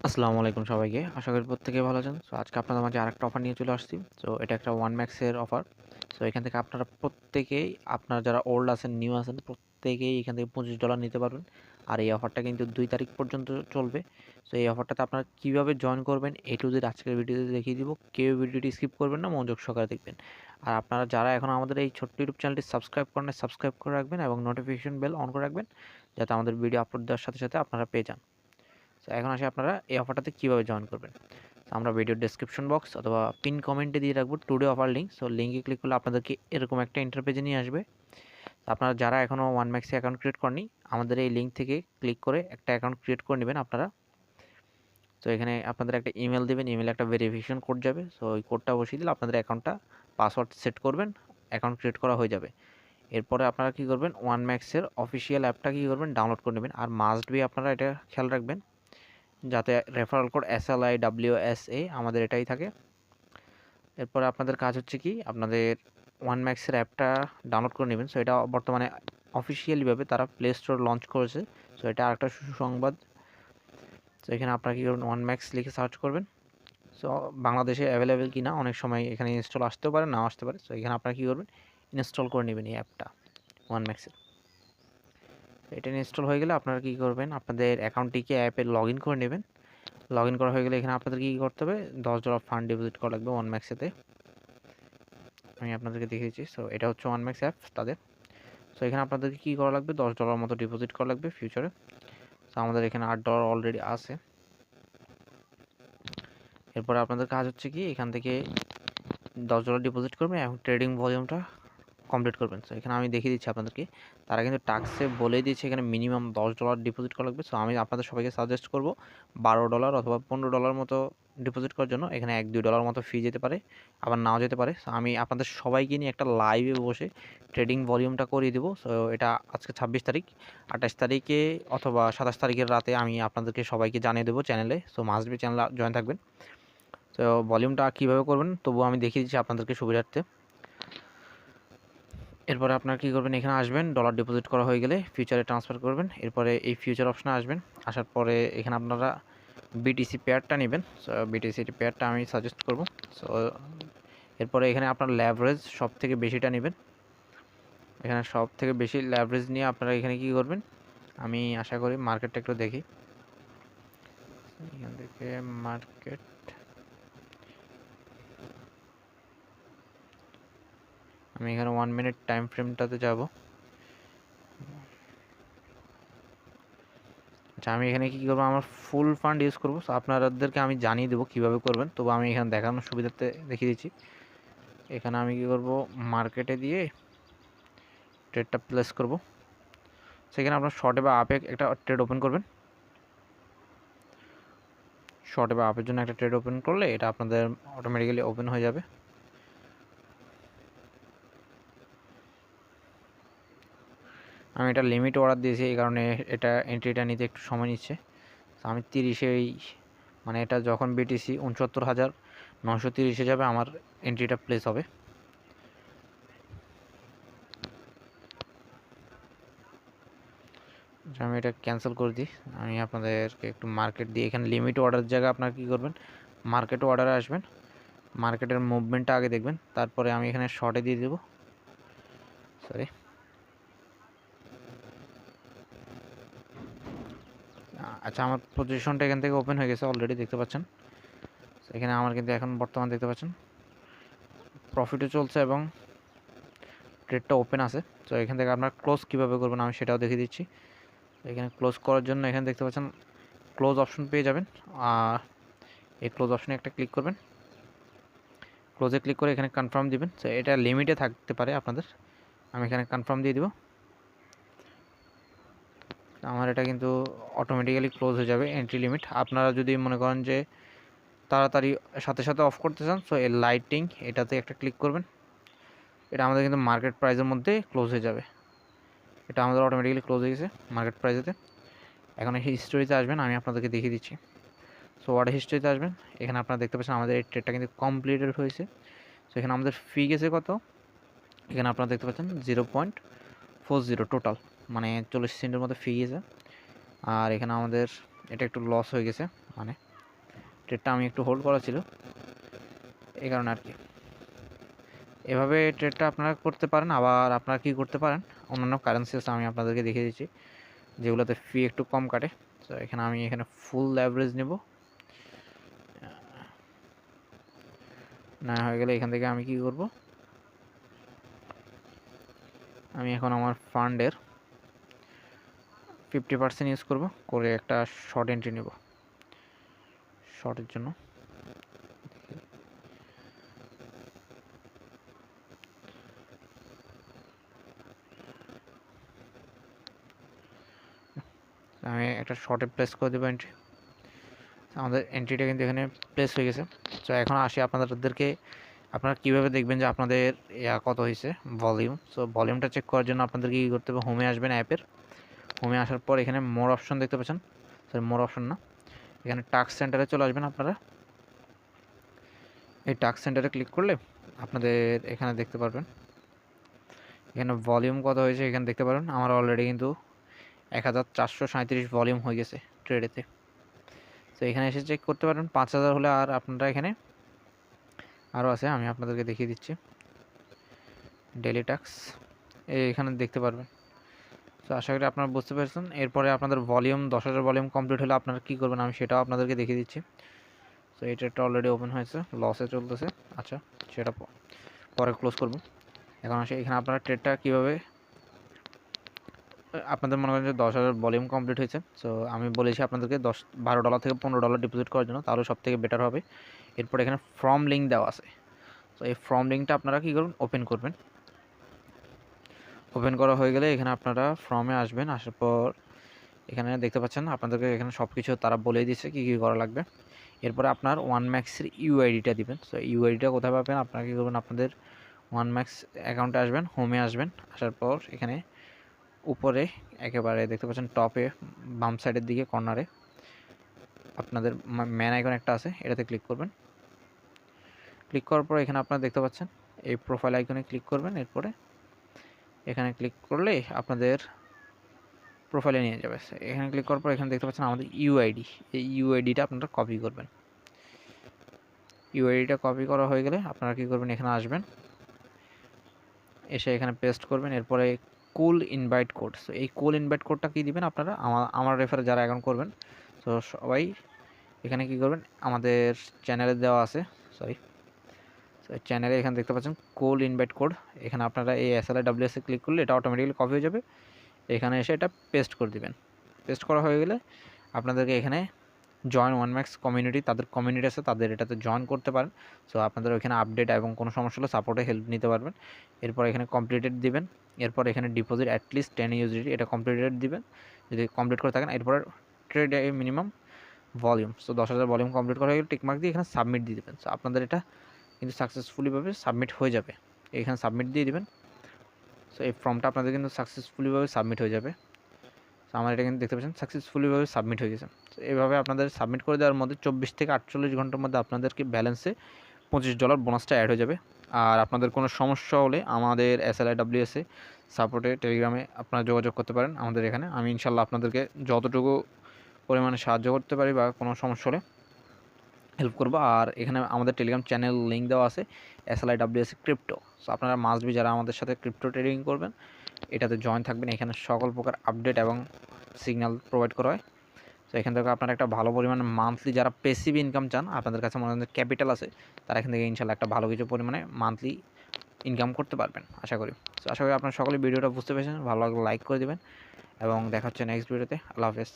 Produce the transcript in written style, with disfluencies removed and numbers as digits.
আসসালামু আলাইকুম সবাইকে। আশা করি প্রত্যেকেই ভালো আছেন। সো আজকে আপনাদের মাঝে আরেকটা অফার নিয়ে চলে আসছি। সো এটা একটা ওয়ান ম্যাক্সের অফার। সো এখান থেকে আপনারা প্রত্যেকেই আপনারা যারা ওল্ড আছেন, নিউ আছেন প্রত্যেকেই এখান থেকে $25 নিতে পারবেন। আর এই অফারটা কিন্তু 2 তারিখ পর্যন্ত চলবে। সো এই অফারটাতে আপনারা কিভাবে জয়েন করবেন A to Z আজকের ভিডিওতে দেখিয়ে দিব। কেউ ভিডিওটি স্কিপ করবেন না, মনোযোগ সহকারে দেখবেন। আর আপনারা যারা এখনও আমাদের এই ছোট্ট ইউটিউব চ্যানেলটি সাবস্ক্রাইব করেন নাই, সাবস্ক্রাইব করে রাখবেন এবং নোটিফিকেশন বেল অন করে রাখবেন যাতে আমাদের ভিডিও আপলোড দেওয়ার সাথে সাথে আপনারা পেয়ে যান। সো এখন আসি আপনারা এই অফারটাতে কীভাবে জয়েন করবেন। তো আমরা ভিডিওর ডেসক্রিপশন বক্স অথবা পিন কমেন্টে দিয়ে রাখবো টুডে অফার লিঙ্ক। সো লিঙ্কে ক্লিক করলে আপনাদেরকে এরকম একটা ইন্টারপেজে নিয়ে আসবে। আপনারা যারা এখনও ওয়ান ম্যাক্সে অ্যাকাউন্ট ক্রিয়েট করেনি, আমাদের এই লিঙ্ক থেকে ক্লিক করে একটা অ্যাকাউন্ট ক্রিয়েট করে নেবেন আপনারা। তো এখানে আপনাদের একটা ইমেল দেবেন, ইমেলে একটা ভেরিফিকেশন কোড যাবে। সো ওই কোডটা বসিয়ে দিলে আপনাদের অ্যাকাউন্টটা পাসওয়ার্ড সেট করবেন, অ্যাকাউন্ট ক্রিয়েট করা হয়ে যাবে। এরপরে আপনারা কী করবেন, ওয়ান ম্যাক্সের অফিসিয়াল অ্যাপটা কী করবেন, ডাউনলোড করে নেবেন। আর মাস্ট বি আপনারা এটা খেয়াল রাখবেন যাতে রেফারেল কোড SLIWSA আমাদের এটাই থাকে। এরপরে আপনাদের কাজ হচ্ছে কি, আপনাদের ওয়ান ম্যাক্সের অ্যাপটা ডাউনলোড করে নেবেন। সো এটা বর্তমানে অফিসিয়ালিভাবে তারা প্লে স্টোর লঞ্চ করেছে। সো এটা আরেকটা সুসংবাদ। তো এখানে আপনারা কী করবেন, ওয়ান ম্যাক্স লিখে সার্চ করবেন। সো বাংলাদেশে অ্যাভেলেবেল কি না, অনেক সময় এখানে ইনস্টল আসতেও পারে, নাও আসতে পারে। সো এখানে আপনারা কী করবেন, ইনস্টল করে নেবেন এই অ্যাপটা ওয়ান ম্যাক্সের। এটা ইনস্টল হয়ে গেলে আপনারা কী করবেন, আপনাদের অ্যাকাউন্টটিকে অ্যাপে লগ ইন করে নেবেন। লগ ইন করা হয়ে গেলে এখানে আপনাদের কী করতে হবে, $10 ফান্ড ডিপোজিট করা লাগবে ওয়ান ম্যাক্সেতে। আমি আপনাদেরকে দেখিয়ে দিচ্ছি। সো এটা হচ্ছে ওয়ান ম্যাক্স অ্যাপ তাদের। সো এখানে আপনাদেরকে কী করা লাগবে, $10 মতো ডিপোজিট করা লাগবে ফিউচারে। সো আমাদের এখানে $8 অলরেডি আছে। এরপরে আপনাদের কাজ হচ্ছে কি, এখান থেকে $10 ডিপোজিট করবেন এবং ট্রেডিং ভলিউমটা কমপ্লিট করবেন। সো এখানে আমি দেখিয়ে দিচ্ছি আপনাদেরকে। তারা কিন্তু টাক্সে বলেই দিয়েছে এখানে মিনিমাম $10 ডিপোজিট করা লাগবে। সো আমি আপনাদের সবাইকে সাজেস্ট করব $12 অথবা $15 মতো ডিপোজিট করার জন্য। এখানে $1-2 মতো ফি যেতে পারে, আবার নাও যেতে পারে। সো আমি আপনাদের সবাইকে নিয়ে একটা লাইভে বসে ট্রেডিং ভলিউমটা করিয়ে দেবো। সো এটা আজকে 26 তারিখ, 28 তারিখে অথবা 27 তারিখের রাতে আমি আপনাদেরকে সবাইকে জানিয়ে দেবো চ্যানেলে। So must be channel join থাকবেন। তো ভলিউমটা কীভাবে করবেন তবুও আমি দেখিয়ে দিচ্ছি আপনাদেরকে সুবিধার্থে। এরপরে আপনারা কী করবেন, এখানে আসবেন, ডলার ডিপোজিট করা হয়ে গেলে ফিউচারে ট্রান্সফার করবেন। এরপরে এই ফিউচার অপশনে আসবেন, আসার পরে এখানে আপনারা বিটিসি পেয়ারটা নেবেন। সো বিটিসি পেয়ারটা আমি সাজেস্ট করব। সো এরপরে এখানে আপনার ল্যাভারেজ সব থেকে বেশিটা নেবেন। এখানে সব থেকে বেশি ল্যাভারেজ নিয়ে আপনারা এখানে কী করবেন, আমি আশা করি মার্কেটটা একটু দেখি। এখান থেকে মার্কেট, আমি এখানে 1 মিনিট টাইম ফ্রেমটাতে যাব। আচ্ছা, আমি এখানে কী করবো, আমার ফুল ফান্ড ইউজ করবো। সো আপনাদেরকে আমি জানিয়ে দেবো কীভাবে করবেন, তবু আমি এখানে দেখানোর সুবিধাতে দেখিয়ে দিচ্ছি। এখানে আমি কী করবো, মার্কেটে দিয়ে ট্রেডটা প্লেস করব। সেখানে আপনার শর্টে বা আপে একটা ট্রেড ওপেন করবেন। শর্টে বা আপের জন্য একটা ট্রেড ওপেন করলে এটা আপনাদের অটোমেটিক্যালি ওপেন হয়ে যাবে। আমি এটা লিমিট অর্ডার দিয়েছি, এই কারণে এটা এন্ট্রিটা নিতে একটু সময় নিচ্ছে। তো আমি 30-এই, মানে এটা যখন বিটিসি 69,930-এ যাবে আমার এন্ট্রিটা প্লেস হবে। আমি এটা ক্যান্সেল করে দিই। আমি আপনাদেরকে একটু মার্কেট দিয়ে, এখানে লিমিট অর্ডার জায়গায় আপনারা কী করবেন, মার্কেট অর্ডারে আসবেন, মার্কেটের মুভমেন্টটা আগে দেখবেন, তারপরে আমি এখানে শর্টে দিয়ে দেবো। সরি, আচ্ছা, আমার পজিশনটা এখান থেকে ওপেন হয়ে গেছে অলরেডি, দেখতে পাচ্ছেন। এখানে আমার কিন্তু এখন বর্তমান দেখতে পাচ্ছেন প্রফিটও চলছে এবং ট্রেডটা ওপেন আছে। তো এখান থেকে আপনারা ক্লোজ কীভাবে করবেন আমি সেটাও দেখিয়ে দিচ্ছি। এখানে ক্লোজ করার জন্য এখানে দেখতে পাচ্ছেন ক্লোজ অপশন পেয়ে যাবেন। আর এই ক্লোজ অপশনে একটা ক্লিক করবেন, ক্লোজে ক্লিক করে এখানে কনফার্ম দিবেন। তো এটা লিমিটে থাকতে পারে আপনাদের, আমি এখানে কনফার্ম দিয়ে দিব। আমার এটা কিন্তু অটোমেটিক্যালি ক্লোজ হয়ে যাবে এন্ট্রি লিমিট। আপনারা যদি মনে করেন যে তাড়াতাড়ি সাথে সাথে অফ করতে চান, সো এই লাইটিং এটাতে একটা ক্লিক করবেন। এটা আমাদের কিন্তু মার্কেট প্রাইসের মধ্যে ক্লোজ হয়ে যাবে। এটা আমাদের অটোমেটিক্যালি ক্লোজ হয়ে গেছে মার্কেট প্রাইসেতে। এখন হিস্টোরিতে আসবেন, আমি আপনাদেরকে দেখিয়ে দিচ্ছি। সো অর্ডার হিস্টোরিতে আসবেন, এখানে আপনারা দেখতে পাচ্ছেন আমাদের এই ট্রেডটা কিন্তু কমপ্লিটেড হয়েছে। সো এখানে আমাদের ফি গেছে কত, এখানে আপনারা দেখতে পাচ্ছেন 0.40 টোটাল, মানে 40 সেন্টের মতো ফি গেছে। আর এখানে আমাদের এটা একটু লস হয়ে গেছে, মানে ট্রেডটা আমি একটু হোল্ড করা ছিল, এই কারণে আর কি। এভাবে ট্রেডটা আপনারা করতে পারেন। আবার আপনারা কি করতে পারেন, অন্যান্য কারেন্সি আছে আমি আপনাদেরকে দেখিয়ে দিচ্ছি যেগুলোতে ফি একটু কম কাটে। তো এখানে আমি ফুল অ্যাভারেজ নেব, না হয়ে গেলে এখান থেকে আমি কি করব, আমি এখন আমার ফান্ডের 50% ইউজ করব, করে একটা শর্ট এন্ট্রি নেব শর্টের জন্য। আমি একটা শর্টে প্লেস করে দেবো এন্ট্রি। আমাদের এন্ট্রিটা কিন্তু এখানে প্লেস হয়ে গেছে। তো এখন আসি আপনাদেরকে, আপনারা কীভাবে দেখবেন যে আপনাদের কত হয়েছে ভলিউম। সো ভলিউমটা চেক করার জন্য আপনাদেরকে কী করতে হবে, হোমে আসবেন, অ্যাপের হোমে আসার পর এখানে মোর অপশন দেখতে পাচ্ছেন, সরি মোর অপশন না, এখানে টাস্ক সেন্টারে চলে আসবেন। আপনারা এই টাস্ক সেন্টারে ক্লিক করলে আপনাদের এখানে দেখতে পারবেন এখানে ভলিউম কত হয়েছে, এখানে দেখতে পারেন আমার অলরেডি কিন্তু 1437 ভলিউম হয়ে গেছে ট্রেডেতে। তো এখানে এসে চেক করতে পারেন 5000 হলে, আর আপনারা এখানে আরও আছে, আমি আপনাদেরকে দেখিয়ে দিচ্ছি ডেলি টাস্ক, এখানে দেখতে পারবেন। তো আশা করি আপনারা বুঝতে পেরেছেন। এরপরে আপনাদের ভলিউম 10,000 ভলিউম কমপ্লিট হলে আপনারা কী করবেন আমি সেটাও আপনাদেরকে দেখিয়ে দিচ্ছি। তো এটা অলরেডি ওপেন হয়েছে, লসে চলতেছে, আচ্ছা সেটা পরে ক্লোজ করব। এখন আসে এখানে আপনারা ট্রেডটা কীভাবে, আপনাদের মনে করেন যে 10,000 ভলিউম কমপ্লিট হয়েছে। সো আমি বলেছি আপনাদেরকে $12 থেকে $15 ডিপোজিট করার জন্য, তাহলে সব থেকে বেটার হবে। এরপর এখানে ফর্ম লিঙ্ক দেওয়া আছে, তো এই ফর্ম লিঙ্কটা আপনারা কী করবেন, ওপেন করবেন। ওপেন করা হয়ে গেলে এখানে আপনারা ফর্মে আসবেন, আসার পর এখানে দেখতে পাচ্ছেন আপনাদেরকে এখানে সব কিছু তারা বলেই দিচ্ছে কী কী করা লাগবে। এরপরে আপনার ওয়ানম্যাক্সের ইউআইডিটা দিবেন। সো ইউআইডিটা কোথায় পাবেন, আপনারা কী করবেন, আপনাদের ওয়ানম্যাক্স অ্যাকাউন্টে আসবেন, হোমে আসবেন, আসার পর এখানে উপরে একেবারে দেখতে পাচ্ছেন টপে বাম সাইডের দিকে কর্নারে আপনাদের ম্যান আইকন একটা আছে, এটাতে ক্লিক করবেন। ক্লিক করার পর এখানে আপনারা দেখতে পাচ্ছেন এই প্রোফাইল আইকনে ক্লিক করবেন। এরপরে এখানে ক্লিক করলে আপনাদের প্রোফাইলে নিয়ে যাবে। এখানে ক্লিক করার পর এখানে দেখতে পাচ্ছেন আমাদের ইউআইডি, এই ইউআইডিটা আপনারা কপি করবেন। ইউআইডিটা কপি করা হয়ে গেলে আপনারা কী করবেন, এখানে আসবেন, এসে এখানে পেস্ট করবেন। এরপরে কুল ইনভাইট কোড, সো এই কুল ইনভাইট কোডটা কী দিবেন আপনারা, আমার রেফারে যারা অ্যাকাউন্ট করবেন, তো সবাই এখানে কী করবেন, আমাদের চ্যানেলে দেওয়া আছে, সরি চ্যানেলে এখানে দেখতে পাচ্ছেন কুল ইনভাইট কোড, এখানে আপনারা এই SLIWS এ ক্লিক করলে এটা অটোমেটিক্যালি কপি হয়ে যাবে। এখানে এসে এটা পেস্ট করে দিবেন। পেস্ট করা হয়ে গেলে আপনাদেরকে এখানে জয়েন ওয়ানম্যাক্স কমিউনিটি, তাদের কমিউনিটি আছে, তাদের এটাতে জয়েন করতে পারেন। সো আপনাদের ওইখানে আপডেট এবং কোনো সমস্যা হলে সাপোর্টে হেল্প নিতে পারবেন। এরপর এখানে কমপ্লিটেড দিবেন। এরপর এখানে ডিপোজিট অ্যাটলিস্ট 10 USDT, এটা কমপ্লিটেড দিবেন যদি কমপ্লিট করে থাকেন। এরপর trade minimum volume, so 10,000 volume complete করা হয়ে গেলে টিকমার্ক দিয়ে এখানে সাবমিট দিয়ে দেবেন। সো আপনাদের এটা কিন্তু সাকসেসফুলিভাবে সাবমিট হয়ে যাবে, এখানে সাবমিট দিয়ে দিবেন। সো এই ফর্মটা আপনাদের কিন্তু সাকসেসফুলিভাবে সাবমিট হয়ে যাবে। সো আমার এটা কিন্তু দেখতে পাচ্ছেন সাকসেসফুলিভাবে সাবমিট হয়ে গেছে। তো এইভাবে আপনাদের সাবমিট করে দেওয়ার মধ্যে 24 থেকে 48 ঘন্টার মধ্যে আপনাদেরকে ব্যালেন্সে $25 বোনাসটা অ্যাড হয়ে যাবে। আর আপনাদের কোনো সমস্যা হলে আমাদের SLIWS এ সাপোর্টে টেলিগ্রামে আপনারা যোগাযোগ করতে পারেন আমাদের এখানে। আমি ইনশাল্লাহ আপনাদেরকে যতটুকু পরিমাণে সাহায্য করতে পারি বা কোনো সমস্যা হলে হেল্প করবো। আর এখানে আমাদের টেলিগ্রাম চ্যানেল লিঙ্ক দেওয়া আছে SLIWS ক্রিপ্টো। সো আপনারা মাস্ট বি যারা আমাদের সাথে ক্রিপ্টো ট্রেডিং করবেন এটাতে জয়েন থাকবেন। এখানে সকল প্রকার আপডেট এবং সিগন্যাল প্রোভাইড করা হয়। তো এখান থেকে আপনারা একটা ভালো পরিমাণে মান্থলি, যারা প্যাসিভ ইনকাম চান, আপনাদের কাছে মনে হয় ক্যাপিটাল আছে, তারা এখান থেকে ইনশাল্লাহ একটা ভালো কিছু পরিমাণে মান্থলি ইনকাম করতে পারবেন আশা করি। তো আশা করি আপনারা সকলে ভিডিওটা বুঝতে পেরেছেন, ভালো লাগলে লাইক করে দেবেন এবং দেখা হচ্ছে নেক্সট ভিডিওতে। আল্লাহ হাফেজ।